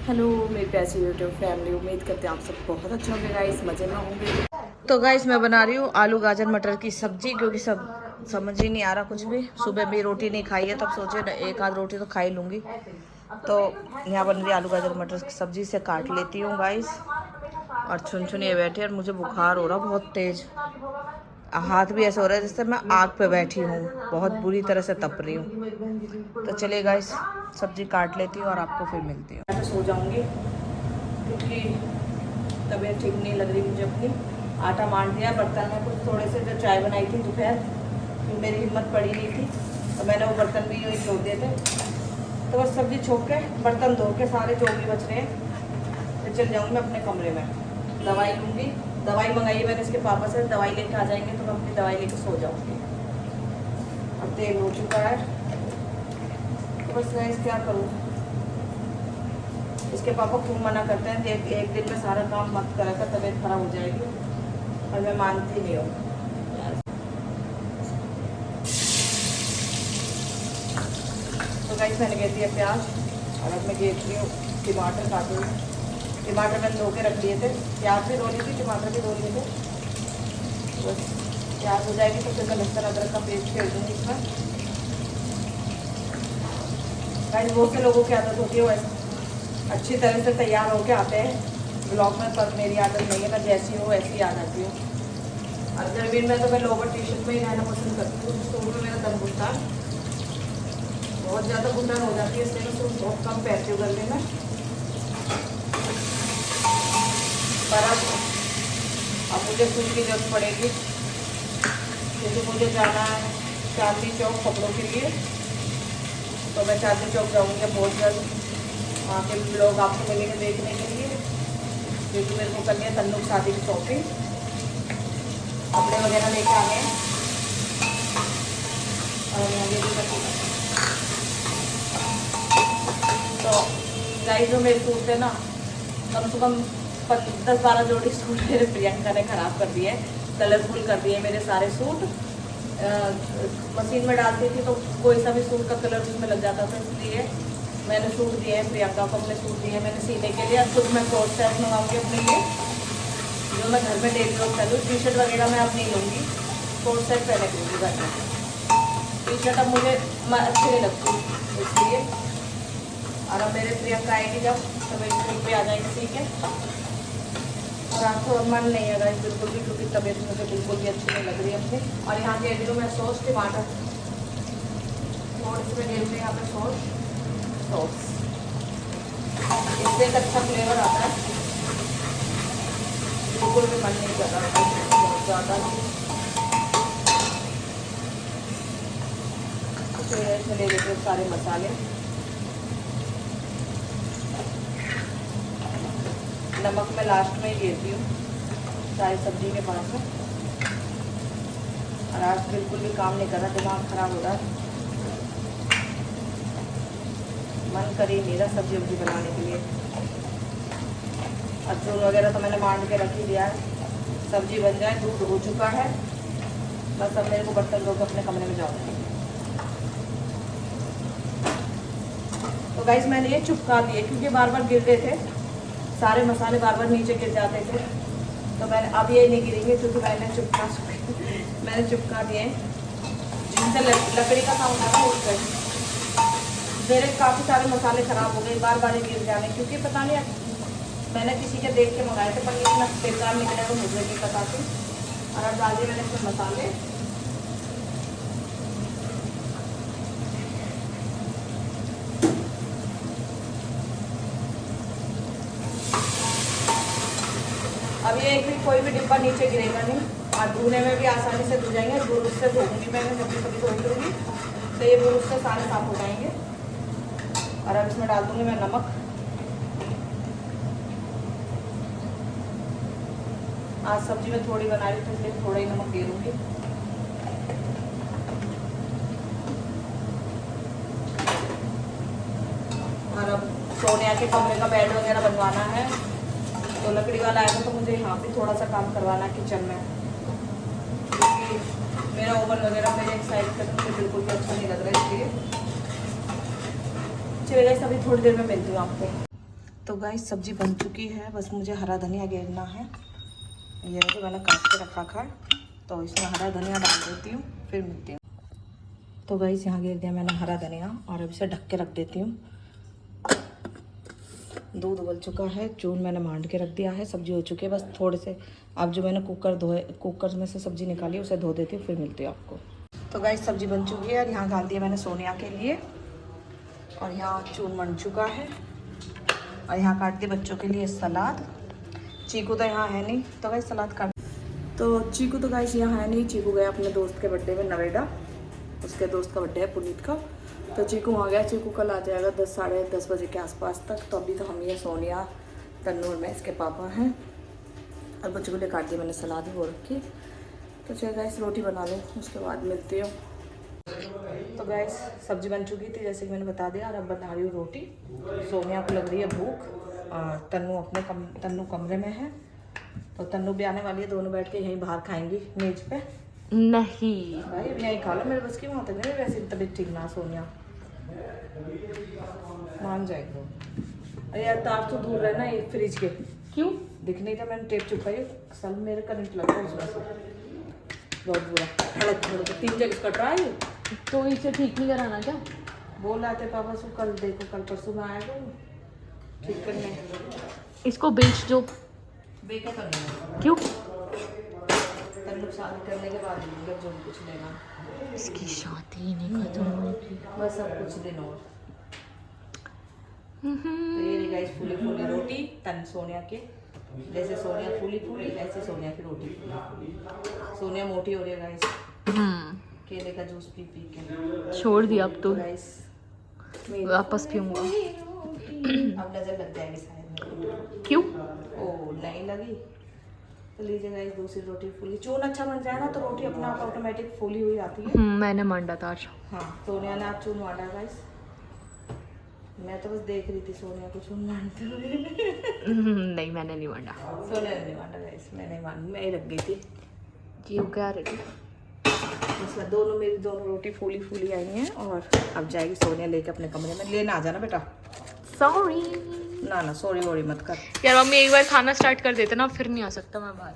Hello मेरी प्यासी YouTube family, उम्मीद करते हैं आप सब बहुत अच्छे होंगे गाइस, मज़े में होंगे। तो गाइस मैं बना रही हूँ आलू गाजर मटर की सब्जी, क्योंकि सब समझ ही नहीं आ रहा कुछ भी। सुबह भी रोटी नहीं खाई है, तब सोचे न एक आध रोटी तो खा ही लूँगी। तो यहाँ बन रही आलू गाजर मटर की सब्जी, से काट लेती हूँ गाइस। और छुन छुन ये बैठे और मुझे बुखार हो रहा बहुत तेज़। हाथ भी ऐसे हो रहा है जैसे मैं आग पे बैठी हूँ, बहुत बुरी तरह से तप रही हूँ। तो चलिए गाइस सब्जी काट लेती हूँ और आपको फिर मिलती हूँ। मैं सो जाऊँगी क्योंकि तबीयत ठीक नहीं लग रही मुझे अपनी। आटा मान दिया, बर्तन में कुछ थोड़े से जो चाय बनाई थी दोपहर, फिर मेरी हिम्मत पड़ी नहीं थी तो मैंने वो बर्तन भी यूँ ही छोड़ दिए थे। तो बस सब्जी छोड़ के बर्तन धो के सारे जो भी बच रहे हैं फिर चल जाऊँगी मैं अपने कमरे में। दवाई लूँगी, दवाई मंगाई है मैंने इसके पापा से, दवाई लेके आ जाएंगे तो मैं अपनी दवाई लेके सो जाऊँगी। अब तेल हो चुका है तो बस मैं क्या करूँ। इसके पापा खूब मना करते हैं कि एक दिन में सारा काम मत करा कर, तबीयत खराब हो जाएगी, और मैं मानती नहीं हूँ। तो गाइस मैंने घेर दिया प्याज, और अब मैं घेर रही हूँ टमाटर काटूँगी। टमाटर मैंने धो के रख लिए थे, प्याज भी धो ली थी, टमाटर भी धो लिए थे। बस प्याज हो जाएगी तो फिर मैं लहसुन अदरक का पेस्ट फेर दूँगी इसमें। गाइस बहुत से लोगों की आदत होती है वैसे अच्छी तरह से तैयार होके आते हैं ब्लॉग में, पर मेरी आदत नहीं है। मैं जैसी हूँ वैसी आ जाती हूँ। और गर्मी में तो मैं लोवर टी शर्ट में ही रहना पसंद करती हूँ। सूट में मेरा दम घुटता है, बहुत ज़्यादा घुटन हो जाती है, इसलिए मैं सूट बहुत कम पहनती हूँ गर्मी में। पर अब मुझे सूट की जरूरत पड़ेगी क्योंकि मुझे जाना है चांदनी चौक कपड़ों के लिए। तो मैं चांदनी चौक जाऊँगी बहुत जल्द, वहाँ के लोग आपको मिलेंगे देखने के लिए, क्योंकि मेरे को करनी है तन्नू की शादी की शॉपिंग, कपड़े वगैरह लेके आने हैं। और ये भी तो गाइस जो मेरे सूट थे ना, कम से कम 10-12 जोड़ी सूट मेरे प्रियंका ने ख़राब कर दिए, कलरफुल कर दिए मेरे सारे सूट। मशीन में डालती थी तो कोई सा भी सूट का कलर उसमें लग जाता था, इसलिए मैंने सूट दिए हैं प्रियंका को, अपने सूट दिए हैं मैंने सीने के लिए। अब खुद मैं कोट सेट मंगाऊंगी अपने लिए, जो मैं घर में डेली यूज करूँ। टी शर्ट वगैरह मैं अब नहीं लूँगी, कोट सेट पहने लूँगी घर में। टी शर्ट अब मुझे अच्छी नहीं लगती इसलिए। और अब मेरे प्रियंका आएगी जब तो मेरे स्कूल पे आ जाएंगे सीख के। और आपको मन नहीं है गाइस बिल्कुल भी, क्योंकि तबीयत मुझे बिल्कुल भी अच्छी नहीं लग रही है अपनी। और यहाँ दे रही हूँ मैं सॉस टमाटर, और इसमें दे रही यहाँ पे सॉस, इससे एक अच्छा फ्लेवर आता है। बिल्कुल भी मन नहीं कर रहा बहुत ज़्यादा। फिर इसमें ले लेते हैं सारे मसाले। नमक मैं लास्ट में ही देती हूँ सारी सब्जी के पास में। और आज बिल्कुल भी काम नहीं कर रहा, दिमाग ख़राब हो रहा है, मन कर ही नहीं रहा सब्जी वब्जी बनाने के लिए। अदरक वगैरह तो मैंने मांड के रख ही दिया है, सब्जी बन जाए। दूध हो चुका है, बस अब मेरे को बर्तन धो के अपने कमरे में जाऊँगी। तो गाइस मैंने ये चुपका दिए क्योंकि बार बार गिर रहे थे सारे मसाले, बार बार नीचे गिर जाते थे। तो मैंने अब ये नहीं गिरेंगे क्योंकि मैंने चुपका दिए, जिनसे लकड़ी का काम था उस पर। मेरे काफ़ी सारे मसाले ख़राब हो गए बार बार गिर जाने, क्योंकि पता नहीं मैंने किसी के देख के मंगाए थे, पर इतना बेकार निकलेगा मुझे नहीं पता थी। और अब डाल दिए मैंने इसमें मसाले। अब ये एक भी कोई भी डिब्बा नीचे गिरेगा नहीं, और धोने में भी आसानी से धो जाएंगे। ब्रुश से धोऊंगी मैंने, जब भी कभी धो लूँगी तो ये ब्रुश से सारे साफ हो जाएंगे। और अब इसमें डाल दूँगी मैं नमक। आज सब्जी में थोड़ी बना रही थी इसलिए थोड़ा ही नमक दे दूँगी। और अब सोनिया के कमरे का बेड वगैरह बनवाना है, तो लकड़ी वाला आएगा तो मुझे यहाँ पे थोड़ा सा काम करवाना है किचन में, क्योंकि मेरा ओवन वगैरह मेरे एक साइड का मुझे बिल्कुल भी अच्छा नहीं लग रहा है, इसलिए चलिए गाइस अभी थोड़ी देर में मिलती हूँ आपको। तो गाइस सब्जी बन चुकी है, बस मुझे हरा धनिया घेरना है। ये जो मैंने काट के रखा था, तो इसमें हरा धनिया डाल देती हूँ, फिर मिलती हूँ। तो गाइस यहाँ घेर दिया मैंने हरा धनिया और अब इसे ढक के रख देती हूँ। दूध उबल चुका है, चून मैंने मांड के रख दिया है, सब्जी हो चुकी है। बस थोड़े से अब जो मैंने कुकर में से सब्जी निकाली उसे धो देती हूँ, फिर मिलती हूँ आपको। तो गाइस सब्जी बन चुकी है और यहाँ डाल दिया मैंने सोनिया के लिए, और यहाँ चून बन चुका है, और यहाँ काट दी बच्चों के लिए सलाद। चीकू तो यहाँ है नहीं, तो गाइस सलाद काट। तो चीकू तो गाइस यहाँ है नहीं, चीकू गया अपने दोस्त के बर्थडे में नोएडा, उसके दोस्त का बर्थडे है पुनीत का। तो चीकू वहाँ गया, चीकू कल आ जाएगा 10 साढ़े 10 बजे के आसपास तक। तो अभी तो हम ये सोनिया तन्नूर में इसके पापा हैं, और बच्चों के लिए काट दी मैंने सलाद वो रखी। तो चलिए गाइस रोटी बना लूँ, उसके बाद मिलती हूँ। तो गाइस सब्जी बन चुकी थी जैसे कि मैंने बता दिया, और अब बना रही हूँ रोटी। सोनिया को लग रही है भूख, और तन्नू कमरे में है, तो तन्नू भी आने वाली है, दोनों बैठ के यहीं बाहर खाएंगी मेज पे। नहीं भाई अब यहीं खा लो, मेरे बस की वहाँ तक नहीं, वैसे तबीयत ठीक ना सोनिया मान जाएगी। अरे यार तार तो दूर रहना ये फ्रिज के, क्यों? दिख नहीं था, मैंने टेप चुपाई, सल मेरे करंट लगा उसमें से बहुत बुरा, खड़क 3 जगह कट रहा है। तो इसे ठीक नहीं कराना क्या? बोल रहे थे पापा सु कल देखो, कल परसों में आएगा ठीक करने। इसको बेच दो। बेचा तो नहीं, क्यों? तन्नू शादी करने के बाद जो कुछ लेना, इसकी शादी नहीं खत्म हुई थी, बस अब कुछ दिन और। तो ये गाइस फूली फूली रोटी तन सोनिया के, जैसे सोनिया फूली फूली ऐसे सोनिया की रोटी फूली। सोनिया मोटी हो रही है गाइस, केले का जूस पी पी के छोड़ दिया अब तो। गाइस वापस पीऊंगा। अब नजर लग जाएगी शायद। क्यों? ओ नहीं लगी तो लीजिए गाइस दूसरी रोटी फूली। चून अच्छा बन जाए ना तो रोटी अपना आप ऑटोमेटिक फूली हुई आती है। मैंने मांडा था आज। हाँ सोनिया ने आज चून मांडा गाइस, मैं तो बस देख रही थी सोनिया को चून मांडते हुए। नहीं मैंने नहीं मांडा। सोनिया ने नहीं मांडा गाइस, मैं नहीं मांडी, मैं ही रख गई थी। जी क्या रेडी? बस मेरी दोनों रोटी फूली फूली आई हैं, और अब जाएगी सोनिया लेके अपने कमरे में। लेना आ जाना बेटा। सॉरी। ना सॉरी वॉरी मत कर यार मम्मी एक बार खाना स्टार्ट कर देते ना, फिर नहीं आ सकता मैं बाहर।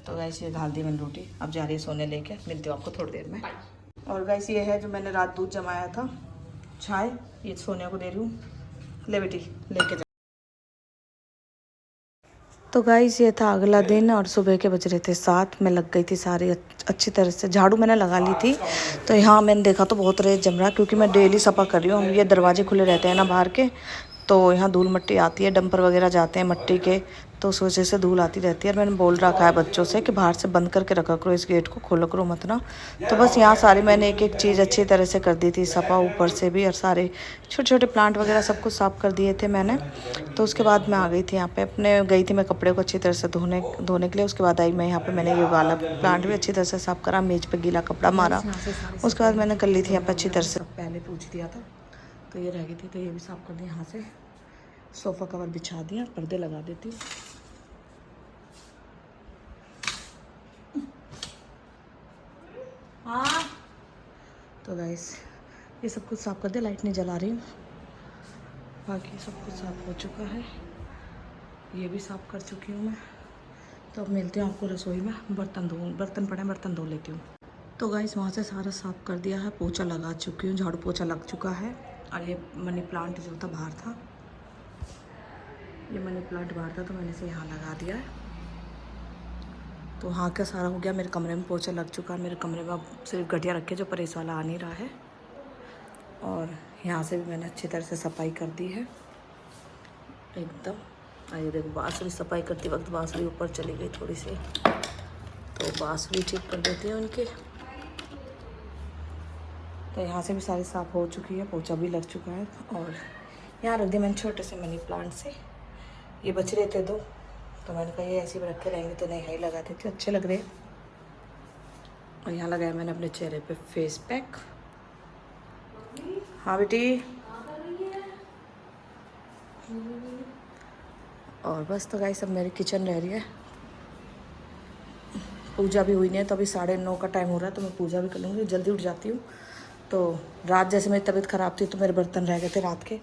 तो गाइस ये डाल दी मैंने रोटी, अब जा रही है सोने लेके, मिलती हूँ आपको थोड़ी देर में। और गाइस ये है जो मैंने रात दूध जमाया था चाय, ये सोनिया को दे रही हूँ, ले बेटी लेके जा। तो गाइस ये था अगला दिन, और सुबह के बज रहे थे 7। मैं लग गई थी सारी अच्छी तरह से, झाड़ू मैंने लगा ली थी। तो यहाँ मैंने देखा तो बहुत रेत जम रहा, क्योंकि मैं डेली सफा कर रही हूँ। हम ये दरवाजे खुले रहते हैं ना बाहर के, तो यहाँ धूल मिट्टी आती है, डंपर वगैरह जाते हैं मट्टी के, तो उस वजह से धूल आती रहती है। और मैंने बोल रखा है बच्चों से कि बाहर से बंद करके रखा करो, इस गेट को खोला करो मत ना। तो बस यहाँ सारी मैंने एक एक चीज़ अच्छी तरह से कर दी थी सफा, ऊपर से भी, और सारे छोटे छोटे प्लांट वगैरह सब कुछ साफ़ कर दिए थे मैंने। तो उसके बाद मैं आ गई थी यहाँ पे, अपने गई थी मैं कपड़े को अच्छी तरह से धोने के लिए। उसके बाद आई मैं यहाँ पे, मैंने ये वाला प्लांट भी अच्छी तरह से साफ़ करा, मेज पे गीला कपड़ा मारा। उसके बाद मैंने कर ली थी यहाँ पे अच्छी तरह से, पहले पूछ दिया था तो ये रह गई थी, तो ये भी साफ़ कर दिया। यहाँ से सोफ़ा कवर बिछा दिया, पर्दे लगा देती हूँ। हाँ तो गाइस ये सब कुछ साफ़ कर दिया, लाइट नहीं जला रही हूँ, बाकी सब कुछ साफ़ हो चुका है। ये भी साफ़ कर चुकी हूँ मैं। तो अब मिलती हूँ आपको रसोई में, बर्तन पड़े बर्तन धो लेती हूँ। तो गाइस वहाँ से सारा साफ़ कर दिया है, पोछा लगा चुकी हूँ, झाड़ू पोछा लग चुका है। और ये मनी प्लांट जो था बाहर था, ये मनी प्लांट बाहर था, तो मैंने इसे यहाँ लगा दिया है। तो वहाँ का सारा हो गया, मेरे कमरे में पोछा लग चुका है। मेरे कमरे में अब सिर्फ घटिया रखे, जो प्रेस वाला आ नहीं रहा है। और यहाँ से भी मैंने अच्छी तरह से सफाई कर दी है एकदम। आइए देखो, बांसुरी सफाई करते वक्त बांसुरी ऊपर चली गई थोड़ी सी, तो बांसुरी ठीक कर देती हूँ उनके। तो यहाँ से भी सारी साफ़ हो चुकी है, पोछा भी लग चुका है। और यहाँ रख दिया मैंने छोटे से मनी प्लांट से, ये बच रहे थे 2, तो मैंने कहा ये ऐसे ही रखे रहेंगे तो नहीं, लगा देते अच्छे लग रहे। और यहाँ लगाया मैंने अपने चेहरे पे फेस पैक। हाँ बेटी, और बस। तो गाइस सब मेरी किचन रह रही है, पूजा भी हुई नहीं है, तो अभी 9:30 का टाइम हो रहा है, तो मैं पूजा भी कर लूँगी। जल्दी उठ जाती हूँ। तो रात जैसे मेरी तबीयत ख़राब थी, तो मेरे बर्तन रह गए थे रात के,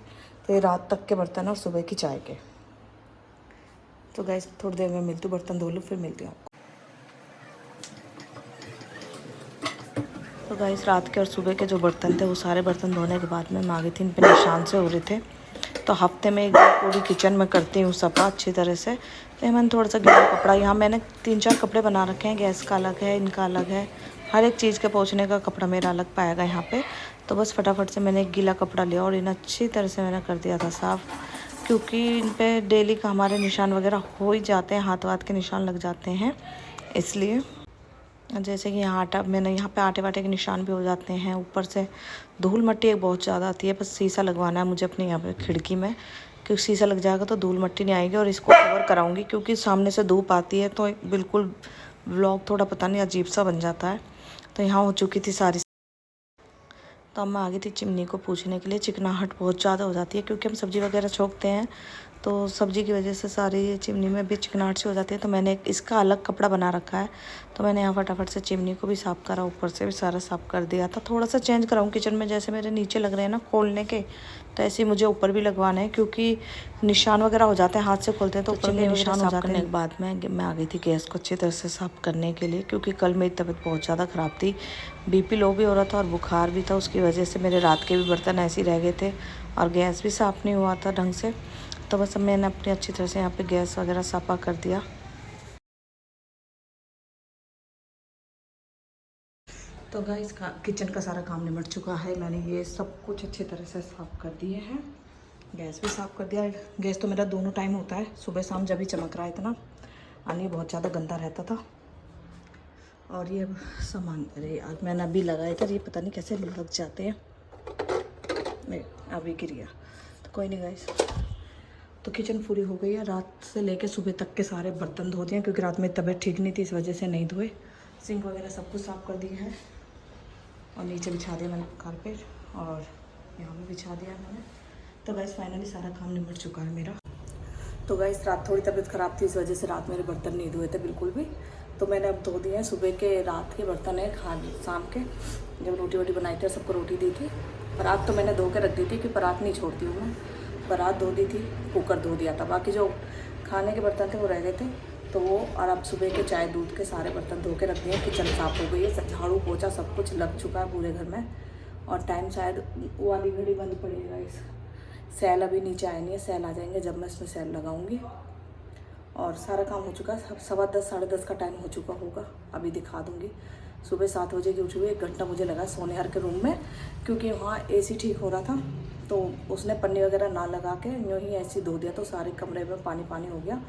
तो ये रात तक के बर्तन और सुबह की चाय के। तो गाइस थोड़ी देर में मिलती हूँ, बर्तन धो लूँ फिर मिलती हूँ आपको। तो गाइस रात के और सुबह के जो बर्तन थे वो सारे बर्तन धोने के बाद में मैं आ गई थी, इन पे निशान से हो रहे थे। तो हफ्ते में एक बार पूरी किचन में करती हूँ सफा अच्छी तरह से। तो मैंने थोड़ा सा गीला कपड़ा, यहाँ मैंने 3-4 कपड़े बना रखे हैं, गैस का अलग है, इनका अलग है, हर एक चीज़ के पोंछने का कपड़ा मेरा अलग पाएगा यहाँ पे। तो बस फटाफट से मैंने एक गीला कपड़ा लिया और इन्हें अच्छी तरह से मैंने कर दिया था साफ़, क्योंकि इन पर डेली का हमारे निशान वगैरह हो ही जाते हैं, हाथ वाथ के निशान लग जाते हैं, इसलिए। जैसे कि यहाँ आटा, मैंने यहाँ पे आटे वाटे के निशान भी हो जाते हैं। ऊपर से धूल मट्टी एक बहुत ज़्यादा आती है, बस शीशा लगवाना है मुझे अपने यहाँ पे खिड़की में, क्योंकि शीशा लग जाएगा तो धूल मट्टी नहीं आएगी। और इसको कवर कराऊंगी क्योंकि सामने से धूप आती है तो बिल्कुल व्लॉग थोड़ा पता नहीं अजीब सा बन जाता है। तो यहाँ हो चुकी थी सारी। तो अब मैं आ गई थी चिमनी को पूछने के लिए। चिकनाहट बहुत ज़्यादा हो जाती है क्योंकि हम सब्ज़ी वगैरह छोंकते हैं, तो सब्ज़ी की वजह से सारी चिमनी में भी चिकनाहट सी हो जाती है। तो मैंने इसका अलग कपड़ा बना रखा है। तो मैंने यहाँ फटाफट से चिमनी को भी साफ़ करा, ऊपर से भी सारा साफ़ कर दिया था। थोड़ा सा चेंज कराऊँ किचन में, जैसे मेरे नीचे लग रहे हैं ना खोलने के, तो ऐसे ही मुझे ऊपर भी लगवाना है क्योंकि निशान वगैरह हो जाते हैं, हाथ से खोलते हैं तो ऊपर के निशान हो जाते हैं। के बाद में मैं आ गई थी गैस को अच्छी तरह से साफ़ करने के लिए, क्योंकि कल मेरी तबीयत बहुत ज़्यादा ख़राब थी, बीपी लो भी हो रहा था और बुखार भी था। उसकी वजह से मेरे रात के भी बर्तन ऐसे ही रह गए थे और गैस भी साफ़ नहीं हुआ था ढंग से। तो बस मैंने अपनी अच्छी तरह से यहाँ पे गैस वगैरह साफ़ा कर दिया। तो गाइस किचन का सारा काम निपट चुका है। मैंने ये सब कुछ अच्छी तरह से साफ़ कर दिए हैं, गैस भी साफ़ कर दिया है। गैस तो मेरा दोनों टाइम होता है, सुबह शाम जब भी चमक रहा है इतना, यानी बहुत ज़्यादा गंदा रहता था। और ये सामान, अरे यार मैंने अभी लगाया था, ये पता नहीं कैसे लग जाते हैं, नहीं अभी गिर गया। तो कोई नहीं गाइस, तो किचन पूरी हो गई है। रात से लेके सुबह तक के सारे बर्तन धो दिए क्योंकि रात में तबीयत ठीक नहीं थी, इस वजह से नहीं धोए। सिंक वगैरह सब कुछ साफ़ कर दिया है और नीचे बिछा दिया मैंने कारपेट, और यहाँ भी बिछा दिया मैंने। तो गाइस फाइनली सारा काम निपट चुका है मेरा। तो गाइस रात थोड़ी तबीयत ख़राब थी, इस वजह से रात मेरे बर्तन नहीं धोए थे बिल्कुल भी, तो मैंने अब धो दिए हैं। सुबह के रात के बर्तन है, शाम के जब रोटी वोटी बनाई थी सबको रोटी दी थी। परात तो मैंने धो के रख दी थी क्योंकि परात नहीं छोड़ती हूँ मैं, परात धो दी थी, कुकर धो दिया था, बाकी जो खाने के बर्तन थे वो रह गए थे तो वो। और अब सुबह के चाय दूध के सारे बर्तन धो के रख दिए। किचन साफ़ हो गई है, झाड़ू पोछा सब कुछ लग चुका है पूरे घर में। और टाइम शायद वो वाली घड़ी बंद पड़ेगा, इस सेल अभी नीचे आए नहीं है, सेल आ जाएंगे जब मैं इसमें सेल लगाऊंगी। और सारा काम हो चुका है, 10:15 साढ़े 10 का टाइम हो चुका होगा, अभी दिखा दूँगी। सुबह 7 बजे की उठी हुई, 1 घंटा मुझे लगा सोने हर के रूम में, क्योंकि वहाँ AC ठीक हो रहा था तो उसने पन्नी वगैरह ना लगा के यूँ ही ऐसे धो दिया, तो सारे कमरे में पानी पानी हो गया।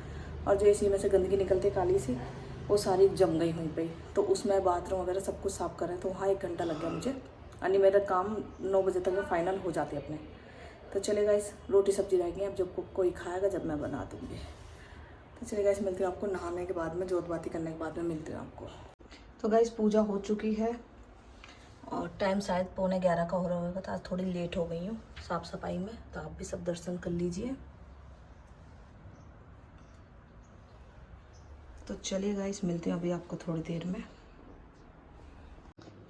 और जो AC में से गंदगी निकलती काली सी, वो सारी जम गई वहीं पे, तो उसमें बाथरूम वगैरह सब कुछ साफ़ कर रहे हैं, तो वहाँ 1 घंटा लग गया मुझे, यानी मेरा काम 9 बजे तक में फाइनल हो जाते अपने। तो चले गाइस, रोटी सब्जी रह गई, अब जब कोई खाएगा जब मैं बना दूँगी। तो चले गाइस, मिलती हूँ आपको नहाने के बाद में, जोत बाती करने के बाद में मिलती हूँ आपको। तो गाइस पूजा हो चुकी है और टाइम शायद 11:15 का हो रहा होगा, तो आज थोड़ी लेट हो गई हूँ साफ़ सफाई में, तो आप भी सब दर्शन कर लीजिए। तो चलिए गाइस, मिलती हूँ अभी आपको थोड़ी देर में।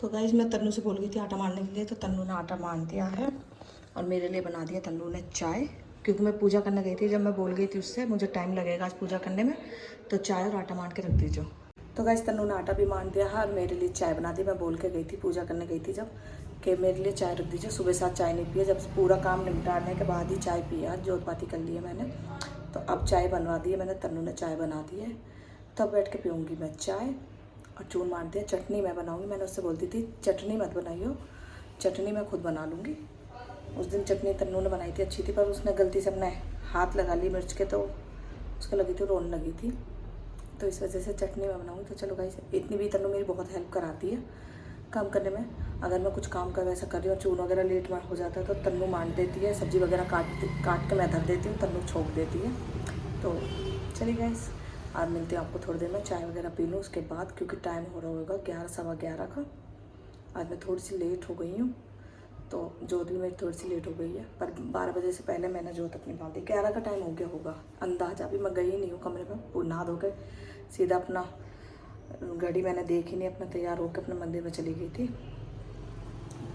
तो गाइस मैं तन्नू से बोल गई थी आटा मारने के लिए, तो तन्नू ने आटा मान दिया है और मेरे लिए बना दिया तन्नू ने चाय, क्योंकि मैं पूजा करने गई थी। जब मैं बोल गई थी उससे मुझे टाइम लगेगा आज पूजा करने में, तो चाय और आटा मान के रख दीजिए। तो गाइस तन्नू ने आटा भी मान दिया है और मेरे लिए चाय बना दी। मैं बोल के गई थी पूजा करने गई थी जब, कि मेरे लिए चाय रख दीजिए। सुबह साथ चाय नहीं पिए, जब पूरा काम निपटाने के बाद ही चाय पिया, जोत बाती कर ली है मैंने। तो अब चाय बनवा दी है मैंने, तन्नू ने चाय बना दी है, तब बैठ के पीऊँगी मैं चाय। और चून मार दिया, चटनी मैं बनाऊँगी। मैंने उससे बोलती थी चटनी मत बनाइयो, चटनी मैं खुद बना लूँगी। उस दिन चटनी तन्नू ने बनाई थी, अच्छी थी, पर उसने गलती से अपने हाथ लगा ली मिर्च के, तो उसको लगी थी रोने लगी थी, तो इस वजह से चटनी मैं बनाऊँगी। तो चलो गाइस, इतनी भी तन्नू मेरी बहुत हेल्प कराती है काम करने में। अगर मैं कुछ काम कर वैसा कर रही हूँ और चून वगैरह लेट में हो जाता है तो तन्नू मान देती है, सब्ज़ी वगैरह काट के मैं धर देती हूँ, तन्नू छोंक देती है। तो चलिए गाइस, आज मिलते हैं आपको थोड़ी देर में, चाय वगैरह पी लूँ उसके बाद, क्योंकि टाइम हो रहा होगा 11 सवा 11 का। आज मैं थोड़ी सी लेट हो गई हूँ, तो जोत भी मेरी थोड़ी सी लेट हो गई है, पर 12 बजे से पहले मैंने जोत अपनी बांध दी। 11 का टाइम हो गया होगा अंदाजा, अभी मैं गई नहीं हूँ कमरे में, नहा धो के सीधा अपना घड़ी मैंने देखी नहीं, अपना तैयार होकर अपने मंदिर में चली गई थी।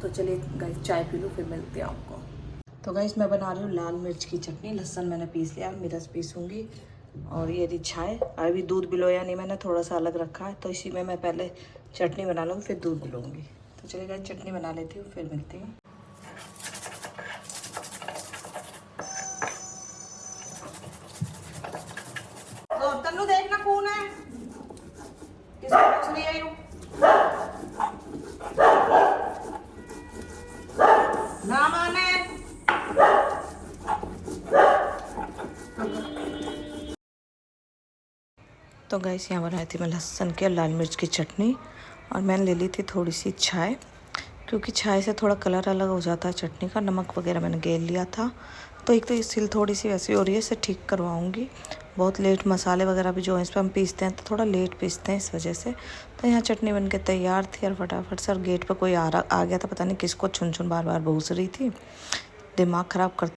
तो चलिए गाइस, चाय पी लूँ फिर मिलते हैं आपको। तो गाइस मैं बना रही हूँ लाल मिर्च की चटनी। लहसुन मैंने पीस लिया, मिर्च पीसूँगी। और ये रिछाए, अभी दूध बिलोया नहीं मैंने, थोड़ा सा अलग रखा है, तो इसी में मैं पहले चटनी बना लूँगी फिर दूध बिलोऊँगी। तो चलिए गाइस चटनी बना लेती हूँ, फिर मिलती हूँ। तो तन्नू देखना कौन है, किसको पूछ रही है यूं? ना माने। तो गाइस यहाँ बनाई थी मैं लहसुन की और लाल मिर्च की चटनी। और मैंने ले ली थी थोड़ी सी छाय, क्योंकि छाय से थोड़ा कलर अलग हो जाता है चटनी का। नमक वगैरह मैंने गेल लिया था। तो एक तो ये सिल थोड़ी सी वैसी हो रही है, इसे ठीक करवाऊँगी। बहुत लेट मसाले वगैरह भी जो है इस पर हम पीसते हैं तो थोड़ा लेट पीसते हैं इस वजह से। तो यहाँ चटनी बनके तैयार थी और फटाफट सर गेट पर कोई आ गया था, पता नहीं किसको छुन छुन बार बार भूस रही थी, दिमाग ख़राब कर।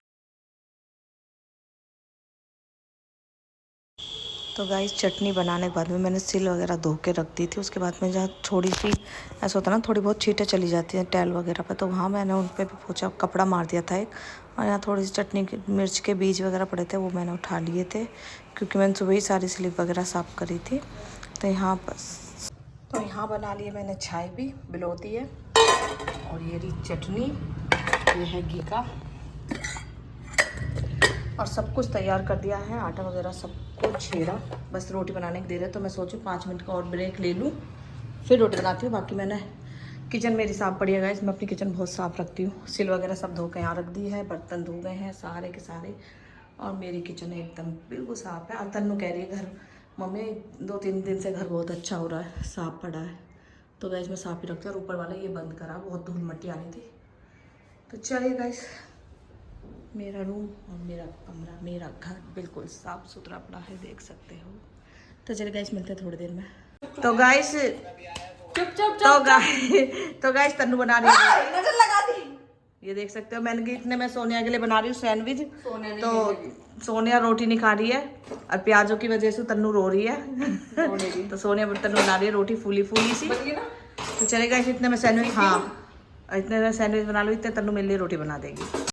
तो गाइस चटनी बनाने के बाद में मैंने सिल वगैरह धो के रख दी थी। उसके बाद में जहाँ थोड़ी सी ऐसा होता है ना, थोड़ी बहुत छींटें चली जाती हैं टैल वगैरह पे, तो वहाँ मैंने उन पर भी पोछा कपड़ा मार दिया था एक। और यहाँ थोड़ी सी चटनी के मिर्च के बीज वगैरह पड़े थे, वो मैंने उठा लिए थे, क्योंकि मैंने सुबह ही सारी स्लिप वगैरह साफ़ करी थी। तो यहाँ बस, तो यहाँ बना लिए मैंने छाय भी बिलोती है। और ये रही चटनी, ये है घी का। और सब कुछ तैयार कर दिया है, आटा वगैरह सब कुछ छेड़ा, बस रोटी बनाने की देर है। तो मैं सोचूं 5 मिनट का और ब्रेक ले लूँ, फिर रोटी बनाती हूँ। बाकी मैंने किचन मेरी साफ़ पड़ी है गाइस, मैं अपनी किचन बहुत साफ़ रखती हूँ। सिल वगैरह सब धो के यहाँ रख दी है, बर्तन धो गए हैं सारे के सारे। और मेरी किचन एकदम बिल्कुल साफ़ है। और तन्नू कह रही है घर, मम्मी 2-3 दिन से घर बहुत अच्छा हो रहा है, साफ़ पड़ा है। तो गाइस मैं साफ़ ही रखती हूँ। और ऊपर वाला ये बंद करा, बहुत धूल मट्टी आनी थी। तो चलिए गाइस, मेरा रूम और मेरा कमरा, मेरा घर बिल्कुल साफ़ सुथरा पड़ा है, देख सकते हो। तो चलिए गाइस मिलते हैं थोड़ी देर में। तो गाइस तो गाइस तन्नू बना रही है, नजर लगा दी। ये देख सकते हो, मैंने इतने मैं सोनिया के लिए बना रही हूँ सैंडविच। तो सोनिया रोटी नहीं खा रही है, और प्याजों की वजह से तन्नू रो रही है। तो सोनिया तन्नू बना रही है रोटी फूली फूली सी। तो चलिए गाइस इतने में सैंडविच, हाँ इतने में सैंडविच बना लो, इतने तन्नू मेरे लिए रोटी बना देगी।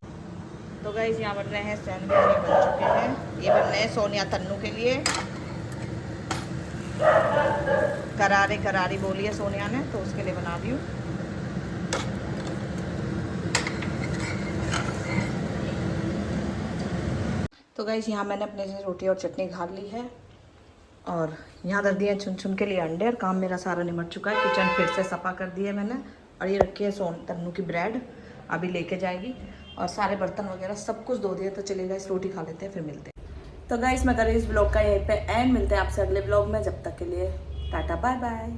तो गाइस यहाँ बन रहे हैं सैंडविच, ये बन चुके हैं। ये बन रहे हैं सोनिया तन्नू के लिए। करारे करारी बोली है सोनिया ने, तो उसके लिए बना रही हूँ। तो गाइस यहाँ मैंने अपने लिए रोटी और चटनी खा ली है। और यहाँ रख दिए हैं चुन चुन के लिए अंडे। और काम मेरा सारा निमट चुका है, किचन फिर से सफा कर दी है मैंने। और ये रखी है तन्नू की ब्रेड, अभी लेके जाएगी। और सारे बर्तन वगैरह सब कुछ धो दिया। तो चलिए गाइस रोटी खा लेते हैं, फिर मिलते हैं। तो गाइस मैं कर रही हूँ इस ब्लॉग का यहीं पे एंड। मिलते हैं आपसे अगले ब्लॉग में, जब तक के लिए टाटा बाय बाय।